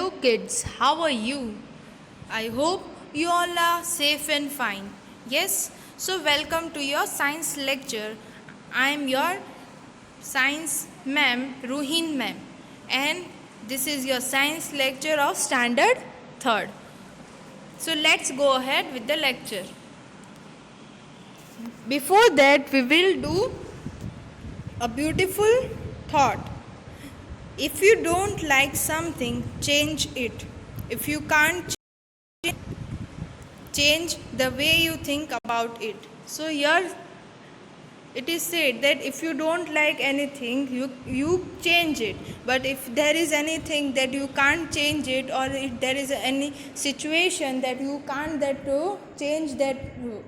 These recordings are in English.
Hello kids, how are you? I hope you all are safe and fine. Yes, so welcome to your science lecture. I am your science ma'am, Ruhin ma'am, and this is your science lecture of standard 3rd. So let's go ahead with the lecture. Before that, we will do a beautiful thought. If you don't like something, change it. If you can't change the way you think about it. So here it is said that if you don't like anything, you change it. But if there is anything that you can't change it, or if there is any situation that you can't that to change that,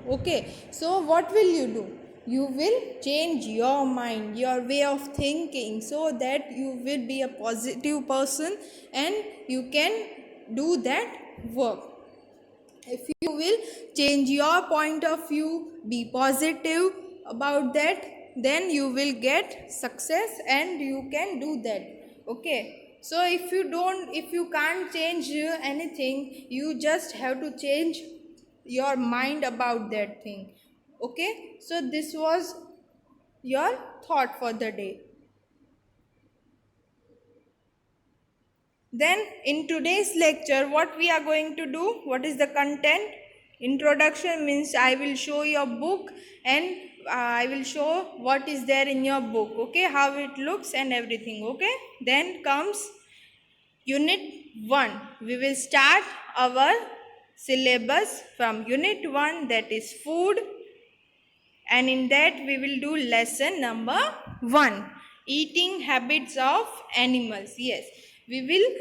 okay, so what will you do? You will change your mind, your way of thinking, so that you will be a positive person and you can do that work. If you will change your point of view, be positive about that, then you will get success and you can do that. Okay, so if you can't change anything, you just have to change your mind about that thing. Okay, so this was your thought for the day. Then, in today's lecture, what we are going to do, what is the content? Introduction means I will show your book and I will show what is there in your book, okay, how it looks and everything, okay. Then comes Unit 1. We will start our syllabus from Unit 1, that is food, and in that we will do lesson number 1, eating habits of animals. Yes, we will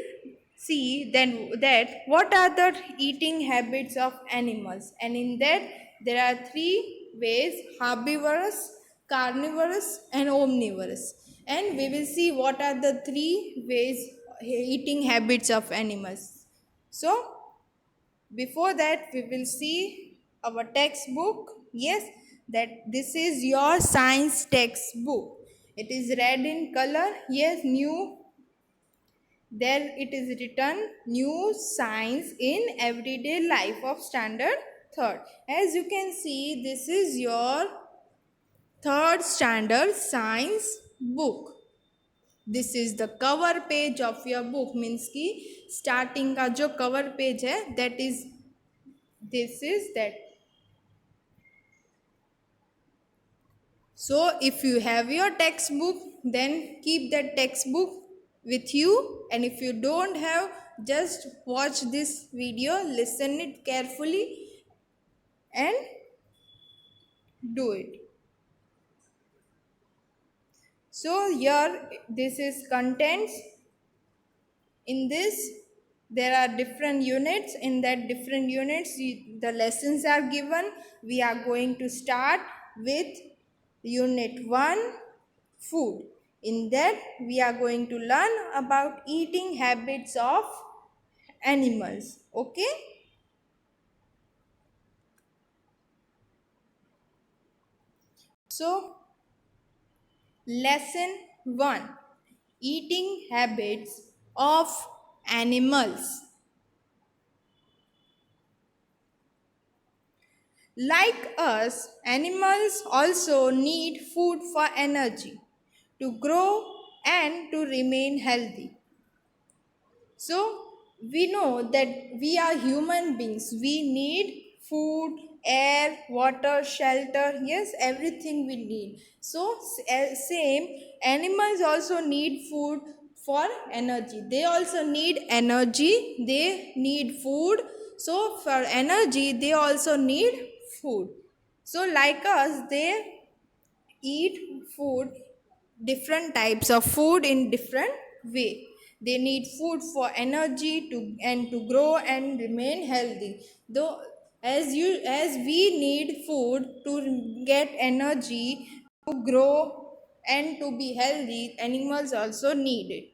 see then that what are the eating habits of animals, and in that there are 3 ways: herbivorous, carnivorous and omnivorous. And we will see what are the 3 ways eating habits of animals. So before that, we will see our textbook. Yes, that this is your science textbook. It is red in color. Yes, new. There it is written new science in everyday life of standard 3rd. As you can see, this is your 3rd standard science book. This is the cover page of your book, means कि starting का जो cover page है, that is this is that. So if you have your textbook, then keep that textbook with you, and if you don't have, just watch this video, listen it carefully and do it. So here this is contents. In this there are different units. In that different units the lessons are given. We are going to start with Unit 1, food. In that we are going to learn about eating habits of animals. Okay, so lesson 1, eating habits of animals. Like us, animals also need food for energy, to grow and to remain healthy. So, we know that we are human beings. We need food, air, water, shelter. Yes, everything we need. So, same, animals also need food for energy. They also need energy. They need food. So, for energy, they also need food. So, like us, they eat food, different types of food in different way. They need food for energy to and to grow and remain healthy. Though as we need food to get energy to grow and to be healthy, animals also need it.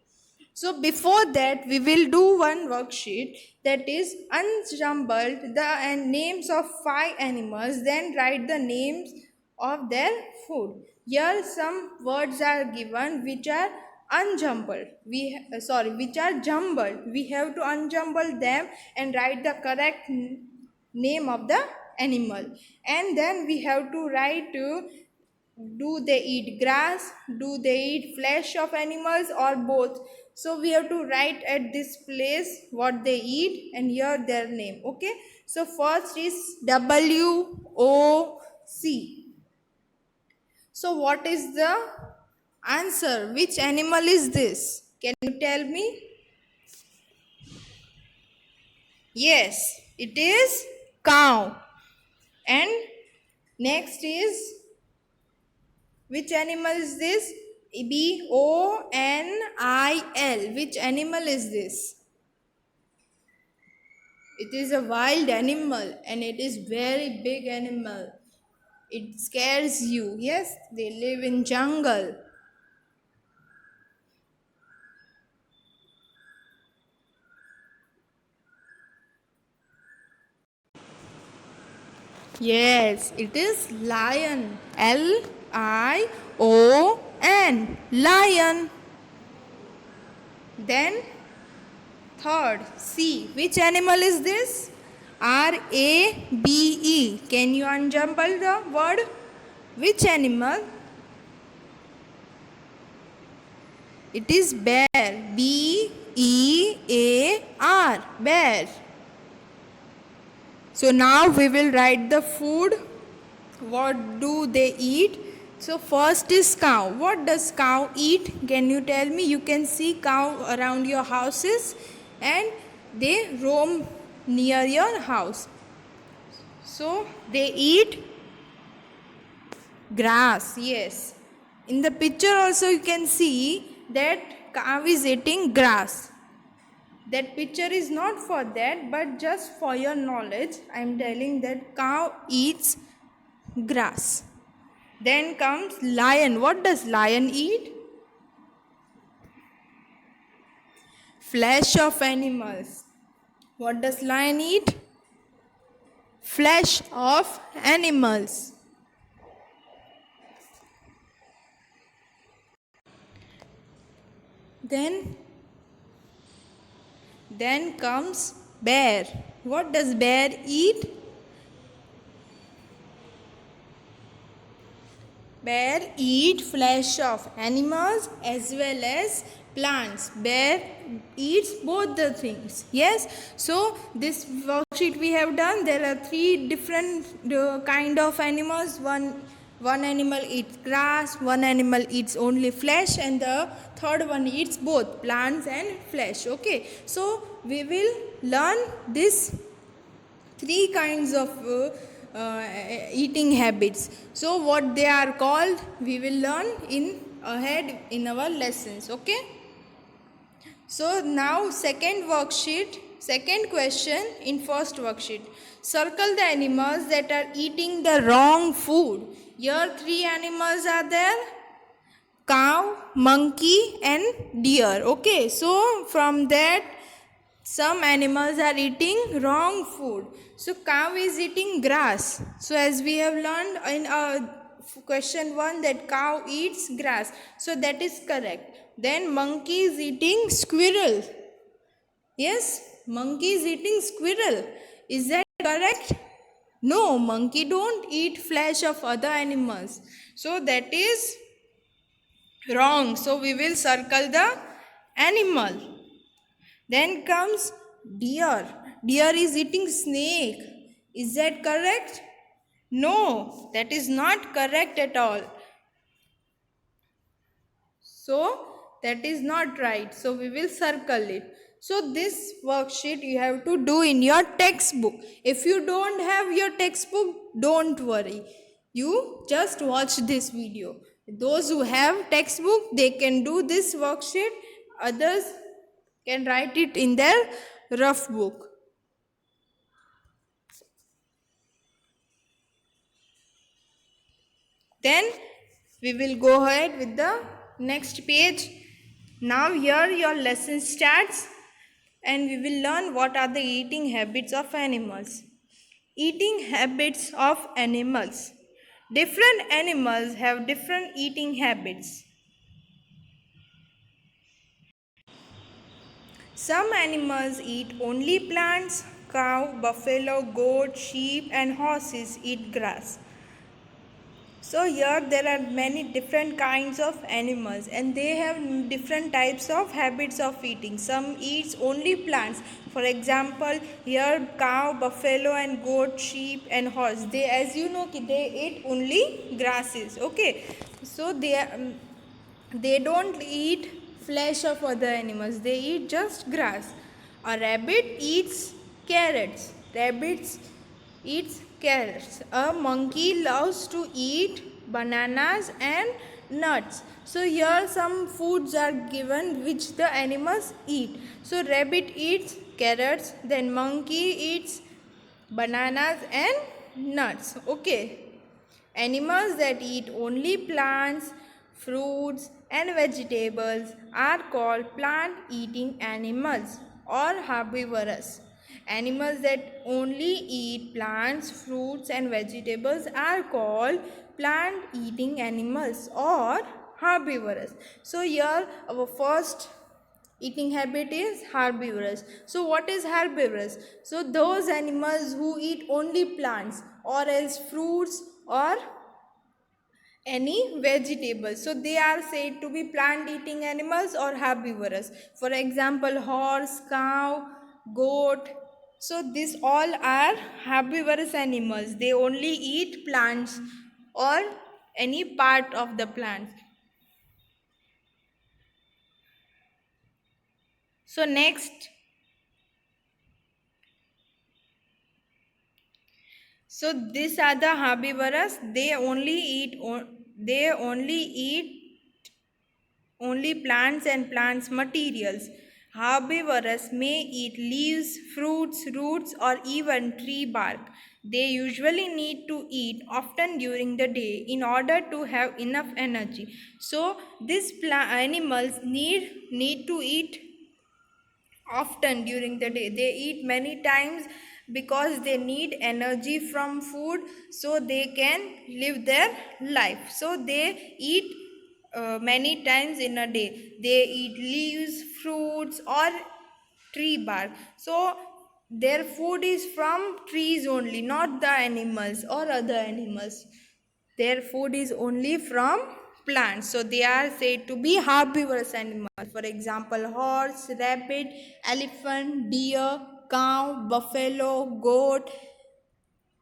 So before that, we will do one worksheet, that is unjumbled the names of 5 animals, then write the names of their food. Here some words are given which are unjumbled. Which are jumbled. We have to unjumble them and write the correct name of the animal. And then we have to write do they eat grass, do they eat flesh of animals, or both. So we have to write at this place what they eat and here their name. Okay, so first is WOC. So what is the answer? Which animal is this? Can you tell me? Yes, it is cow. And next is, which animal is this? BONIL. Which animal is this? It is a wild animal and it is very big animal. It scares you. Yes, they live in jungle. Yes, it is lion. LION. Lion. Then third, C. Which animal is this? RABE. Can you unjumble the word? Which animal? It is bear. BEAR. Bear. So now we will write the food. What do they eat? So first is cow. What does cow eat? Can you tell me? You can see cow around your houses and they roam near your house. So they eat grass. Yes. In the picture also you can see that cow is eating grass. That picture is not for that, but just for your knowledge, I am telling that cow eats grass. Then comes lion. What does lion eat? Flesh of animals. What does lion eat? Flesh of animals. Then comes bear. What does bear eat? Bear eat flesh of animals as well as plants. Bear eats both the things. Yes. So this worksheet we have done. There are three different kind of animals. One animal eats grass, one animal eats only flesh, and the third one eats both plants and flesh. Okay. So we will learn this three kinds of eating habits. So what they are called, we will learn in ahead in our lessons. Okay. So now second worksheet, second question in first worksheet. Circle the animals that are eating the wrong food. Here three animals are there: cow, monkey and deer. Okay, so from that some animals are eating wrong food. So cow is eating grass. So as we have learned in question 1 that cow eats grass. So that is correct. Then monkey is eating squirrel. Yes, monkey is eating squirrel. Is that correct? No, monkey don't eat flesh of other animals. So that is wrong. So we will circle the animal. Then comes deer. Deer is eating snake. Is that correct? No, that is not correct at all. So that is not right. So we will circle it. So this worksheet you have to do in your textbook. If you don't have your textbook, don't worry. You just watch this video. Those who have textbook, they can do this worksheet. Others can write it in their rough book. Then we will go ahead with the next page. Now here your lesson starts and we will learn what are the eating habits of animals. Eating habits of animals. Different animals have different eating habits. Some animals eat only plants. Cow, buffalo, goat, sheep and horses eat grass. So here there are many different kinds of animals and they have different types of habits of eating. Some eats only plants. For example, here cow, buffalo and goat, sheep and horse. They, as you know, they eat only grasses. Okay. So they don't eat flesh of other animals. They eat just grass. A rabbit eats carrots. Rabbits eats carrots. A monkey loves to eat bananas and nuts. So here some foods are given which the animals eat. So rabbit eats carrots, then monkey eats bananas and nuts. Okay. Animals that eat only plants, fruits and vegetables are called plant-eating animals or herbivorous. Animals that only eat plants, fruits and vegetables are called plant-eating animals or herbivorous. So here our first eating habit is herbivorous. So what is herbivorous? So those animals who eat only plants or else fruits or any vegetables. So they are said to be plant eating animals or herbivorous. For example, horse, cow, goat. So these all are herbivorous animals. They only eat plants or any part of the plant. So next, so these are the herbivorous. They only eat only plants and plants materials. Herbivorous may eat leaves, fruits, roots, or even tree bark. They usually need to eat often during the day in order to have enough energy. So these animals need to eat often during the day. They eat many times because they need energy from food so they can live their life. So they eat many times in a day. They eat leaves, fruits or tree bark. So their food is from trees only, not the animals or other animals. Their food is only from plants. So they are said to be herbivorous animals. For example, horse, rabbit, elephant, deer, cow, buffalo, goat,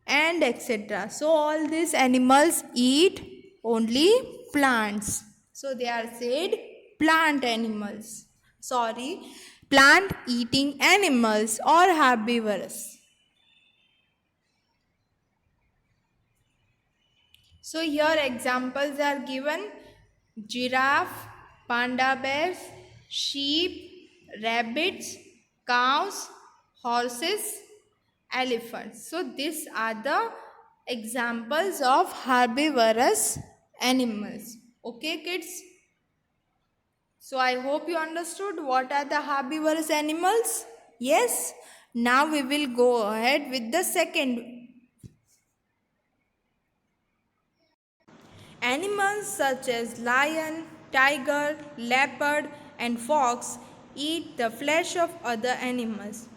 and etc. So all these animals eat only plants. So they are said plant animals. Sorry, plant eating animals or herbivorous. So here examples are given: giraffe, panda bears, sheep, rabbits, cows, horses, elephants. So these are the examples of herbivorous animals. Okay kids? So I hope you understood what are the herbivorous animals. Yes? Now we will go ahead with the second. Animals such as lion, tiger, leopard, and fox eat the flesh of other animals.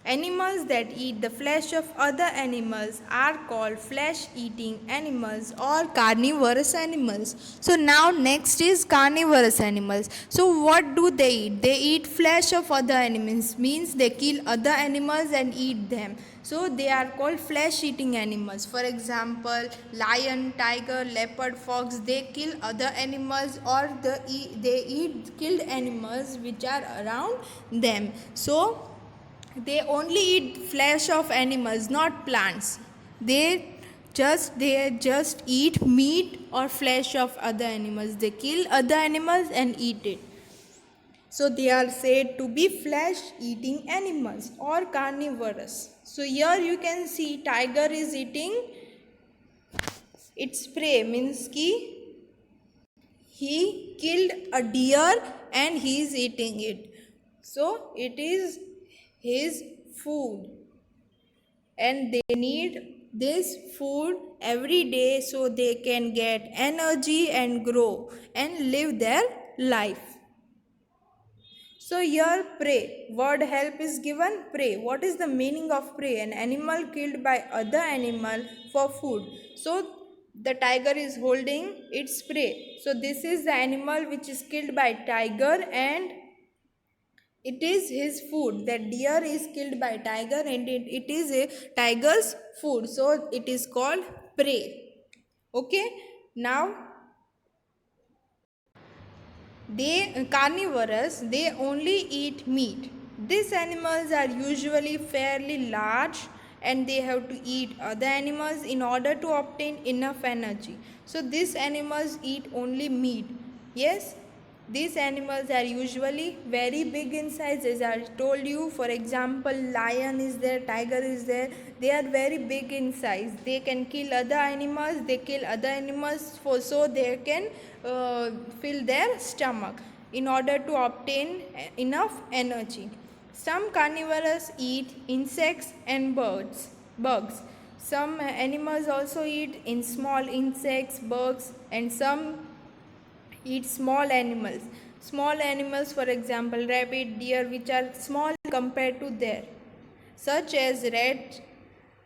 Animals that eat the flesh of other animals are called flesh-eating animals or carnivorous animals. So now next is carnivorous animals. So what do they eat? They eat flesh of other animals, means they kill other animals and eat them. So they are called flesh-eating animals. For example, lion, tiger, leopard, fox, they kill other animals or they eat killed animals which are around them. So they only eat flesh of animals, not plants. They just eat meat or flesh of other animals. They kill other animals and eat it. So they are said to be flesh-eating animals or carnivorous. So here you can see tiger is eating its prey, means he killed a deer and he is eating it. So it is his food and they need this food every day so they can get energy and grow and live their life. So here prey, word help is given, prey. What is the meaning of prey? An animal killed by other animal for food. So the tiger is holding its prey, so this is the animal which is killed by tiger and it is his food. That deer is killed by tiger and it is a tiger's food, so it is called prey. Okay, now they carnivorous, they only eat meat. These animals are usually fairly large and they have to eat other animals in order to obtain enough energy. So these animals eat only meat. Yes, these animals are usually very big in size, as I told you. For example, lion is there, tiger is there. They are very big in size. They can kill other animals. They kill other animals for so they can fill their stomach in order to obtain enough energy. Some carnivores eat insects and bugs. Some animals also eat in small insects, bugs, and some eat small animals. Small animals, for example, rabbit, deer, which are small compared to their, such as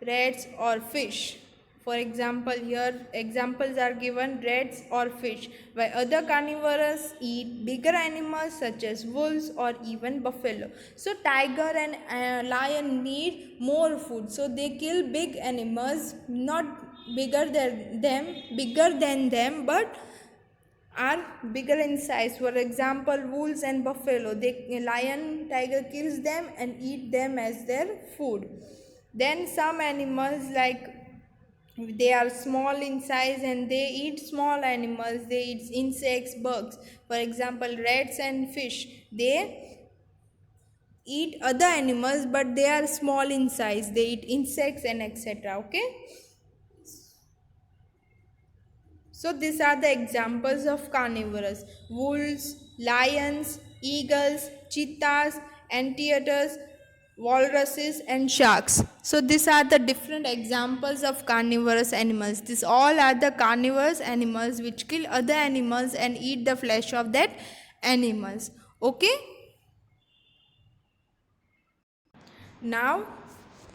rats or fish. For example, here examples are given, rats or fish, while other carnivores eat bigger animals such as wolves or even buffalo. So tiger and lion need more food, so they kill big animals, not bigger than them, but are bigger in size. For example, wolves and buffalo, lion, tiger kills them and eat them as their food. Then some animals, like they are small in size and they eat small animals, they eat insects, bugs. For example, rats and fish, they eat other animals but they are small in size, they eat insects and etc. Okay, so these are the examples of carnivores: wolves, lions, eagles, cheetahs, anteaters, walruses and sharks. So these are the different examples of carnivorous animals. These all are the carnivorous animals which kill other animals and eat the flesh of that animals. Okay? Now,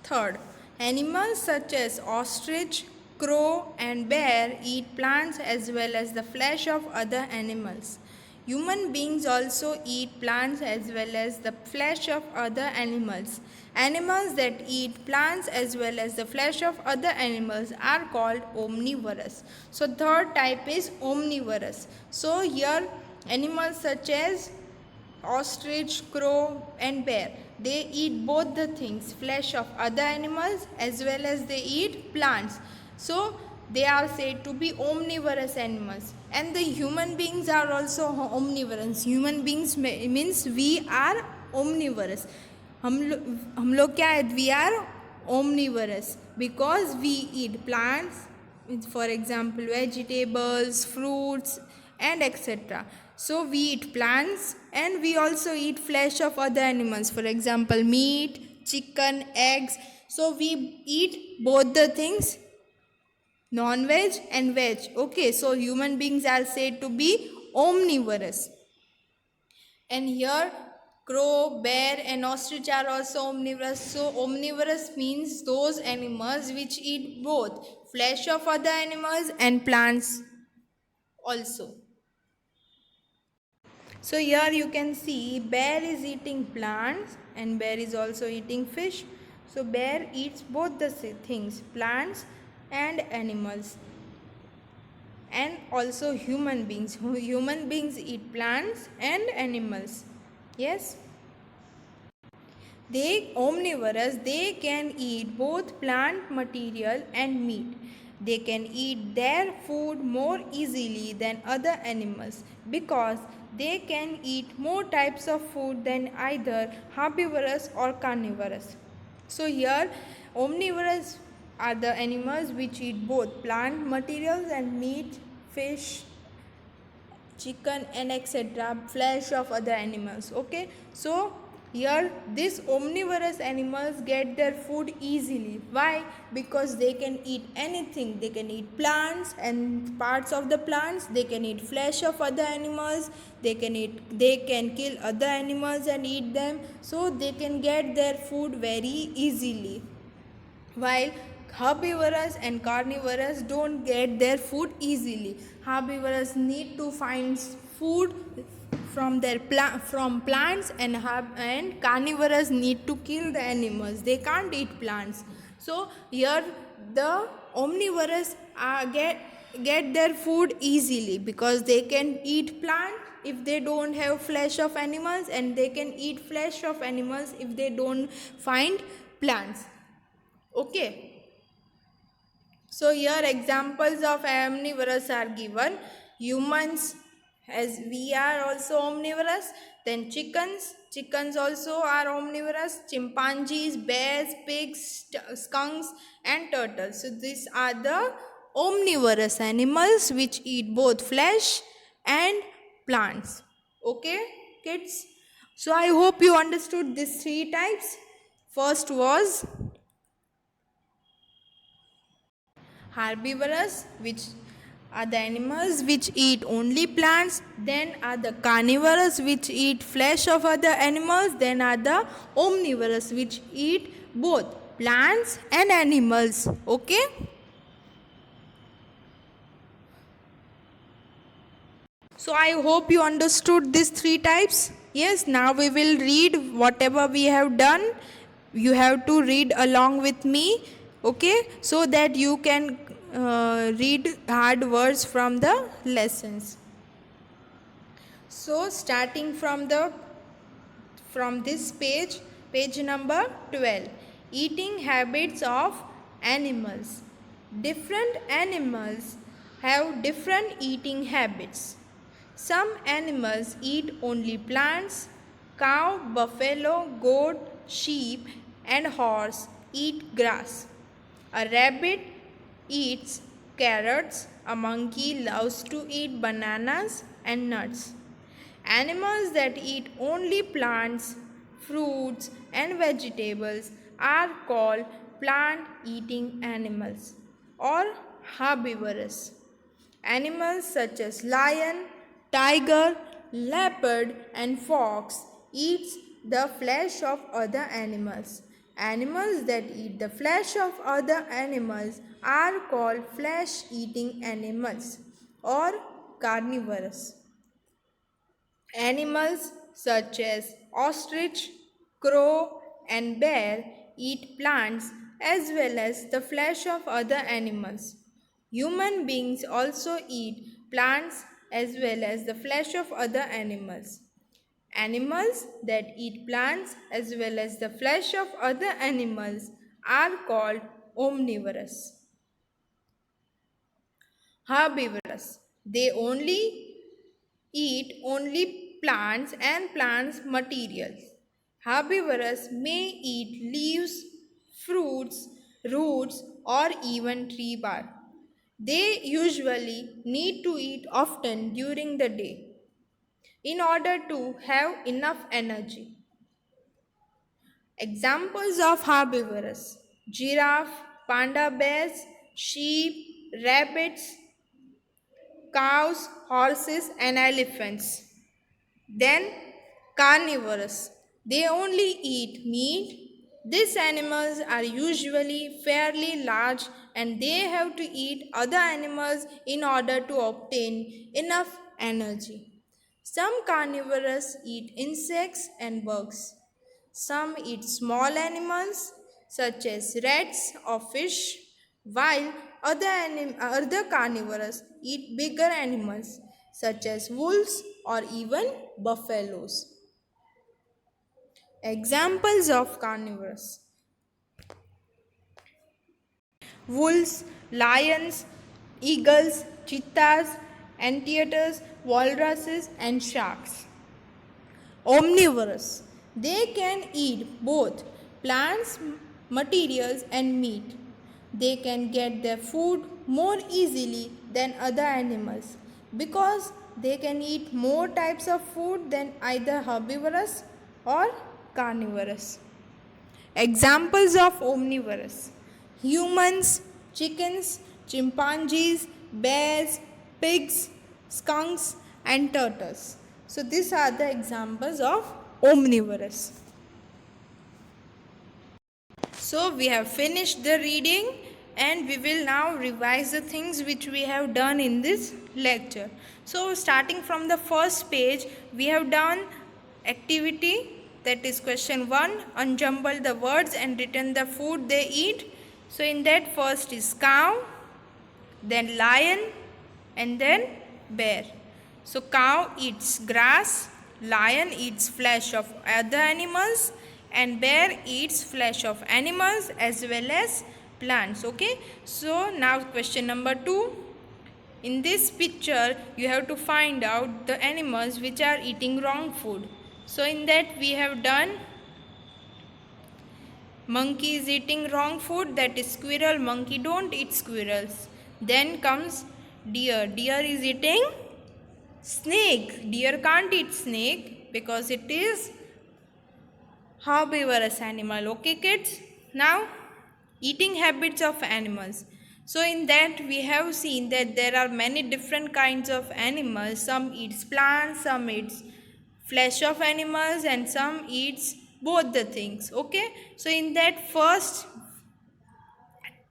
third, animals such as ostrich, crow, and bear eat plants as well as the flesh of other animals. Human beings also eat plants as well as the flesh of other animals. Animals that eat plants as well as the flesh of other animals are called omnivorous. So, third type is omnivorous. So, here animals such as ostrich, crow, and bear. They eat both the things, flesh of other animals as well as they eat plants. So they are said to be omnivorous animals. And the human beings are also omnivorous. Human beings means we are omnivorous. हम लोग क्या है? We are omnivorous because we eat plants, for example vegetables, fruits and etc. So we eat plants and we also eat flesh of other animals, for example meat, chicken, eggs. So we eat both the things, non-veg and veg. Okay, so human beings are said to be omnivorous. And here crow, bear and ostrich are also omnivorous. So omnivorous means those animals which eat both flesh of other animals and plants also. So here you can see bear is eating plants and bear is also eating fish. So bear eats both the things, plants and animals, and also human beings. Human beings eat plants and animals. Yes, they omnivorous, they can eat both plant material and meat. They can eat their food more easily than other animals because they can eat more types of food than either herbivorous or carnivorous. So here omnivorous are the animals which eat both plant materials and meat, fish, chicken and etc., flesh of other animals. Okay, so Here, these omnivorous animals get their food easily. Why? Because they can eat anything. They can eat plants and parts of the plants. They can eat flesh of other animals. They can kill other animals and eat them. So they can get their food very easily. While herbivorous and carnivorous don't get their food easily. Herbivorous need to find food from from plants, and carnivorous need to kill the animals. They can't eat plants. So here the omnivorous get their food easily because they can eat plant if they don't have flesh of animals, and they can eat flesh of animals if they don't find plants. Okay. So here examples of omnivorous are given. Humans, as we are also omnivorous. Then chickens also are omnivorous. Chimpanzees, bears, pigs, skunks and turtles. So these are the omnivorous animals which eat both flesh and plants. Okay, kids? So I hope you understood these three types. First was herbivorous, which are the animals which eat only plants. Then are the carnivorous, which eat flesh of other animals. Then are the omnivorous, which eat both plants and animals. Okay. So I hope you understood these three types. Yes, now we will read whatever we have done. You have to read along with me, okay, so that you can read hard words from the lessons. So starting from this page, page number 12, eating habits of animals. Different animals have different eating habits. Some animals eat only plants. Cow, buffalo, goat, sheep and horse eat grass. A rabbit eats carrots. A monkey loves to eat bananas and nuts. Animals that eat only plants, fruits and vegetables are called plant-eating animals or herbivorous. Animals such as lion, tiger, leopard and fox eat the flesh of other animals. Animals that eat the flesh of other animals are called flesh-eating animals or carnivorous. Animals such as ostrich, crow and bear eat plants as well as the flesh of other animals. Human beings also eat plants as well as the flesh of other animals. Animals that eat plants as well as the flesh of other animals are called omnivorous. Herbivorous. They eat only plants and plants materials. Herbivorous may eat leaves, fruits, roots or even tree bark. They usually need to eat often during the day in order to have enough energy. Examples of herbivorous: giraffe, panda bears, sheep, rabbits, cows, horses and elephants. Then carnivorous. They only eat meat. These animals are usually fairly large and they have to eat other animals in order to obtain enough energy. Some carnivores eat insects and bugs. Some eat small animals such as rats or fish, while other carnivores eat bigger animals such as wolves or even buffaloes. Examples of carnivores: wolves, lions, eagles, cheetahs, anteaters, walruses, and sharks. Omnivorous. They can eat both plants, materials, and meat. They can get their food more easily than other animals because they can eat more types of food than either herbivorous or carnivorous. Examples of omnivorous: humans, chickens, chimpanzees, bears, pigs, skunks, and turtles. So these are the examples of omnivorous. So we have finished the reading and we will now revise the things which we have done in this lecture. So starting from the first page, we have done activity, that is question 1, unjumble the words and written the food they eat. So in that, first is cow, then lion, and then bear. So cow eats grass, lion eats flesh of other animals, and bear eats flesh of animals as well as plants. Okay, so now question number 2. In this picture you have to find out the animals which are eating wrong food. So in that we have done monkey is eating wrong food, that is squirrel. Monkey don't eat squirrels. Then comes deer. Deer is eating snake. Deer can't eat snake because it is herbivorous animal. Okay kids, now eating habits of animals. So in that we have seen that there are many different kinds of animals. Some eats plants, some eats flesh of animals, and some eats both the things. Okay, so in that first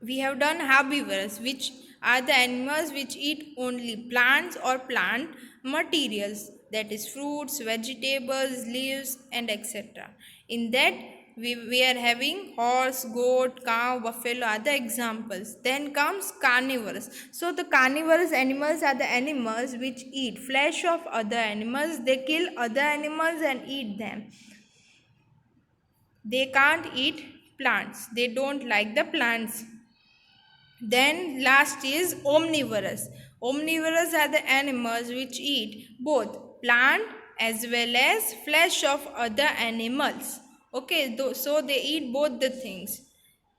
we have done herbivorous, which are the animals which eat only plants or plant materials, that is fruits, vegetables, leaves, and etc. In that we are having horse, goat, cow, buffalo are the examples. Then comes carnivorous. So the carnivorous animals are the animals which eat flesh of other animals. They kill other animals and eat them. They can't eat plants. They don't like the plants. Then last is omnivorous. Omnivorous are the animals which eat both plant as well as flesh of other animals. Okay, so they eat both the things.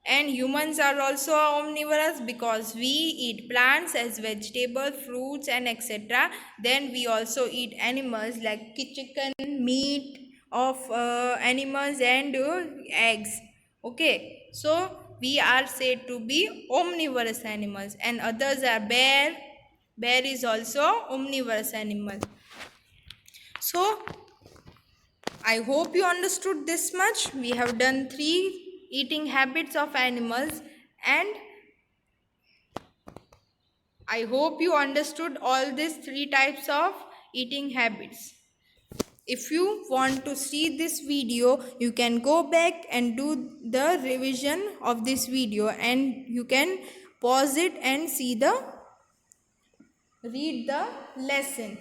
And humans are also omnivorous because we eat plants as vegetables, fruits, and etc. Then we also eat animals like chicken, meat of animals, and eggs. Okay, so we are said to be omnivorous animals, and others are bear. Bear is also omnivorous animal. So I hope you understood this much. We have done 3 eating habits of animals, and I hope you understood all these 3 types of eating habits. If you want to see this video, you can go back and do the revision of this video, and you can pause it and read the lesson.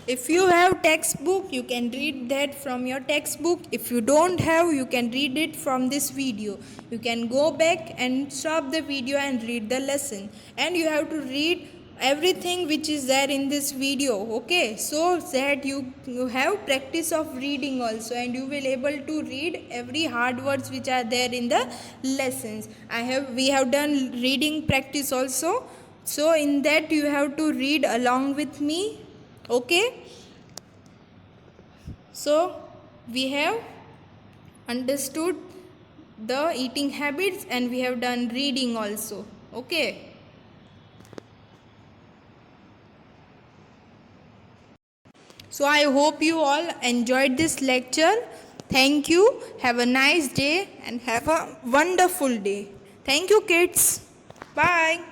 If you have textbook, you can read that from your textbook. If you don't have, you can read it from this video. You can go back and stop the video and read the lesson. And you have to read everything which is there in this video. Okay, so that you have practice of reading also, and you will able to read every hard words which are there in the lessons. We have done reading practice also. So in that you have to read along with me. Okay, so we have understood the eating habits and we have done reading also. Okay, so I hope you all enjoyed this lecture. Thank you. Have a nice day and have a wonderful day. Thank you kids. Bye.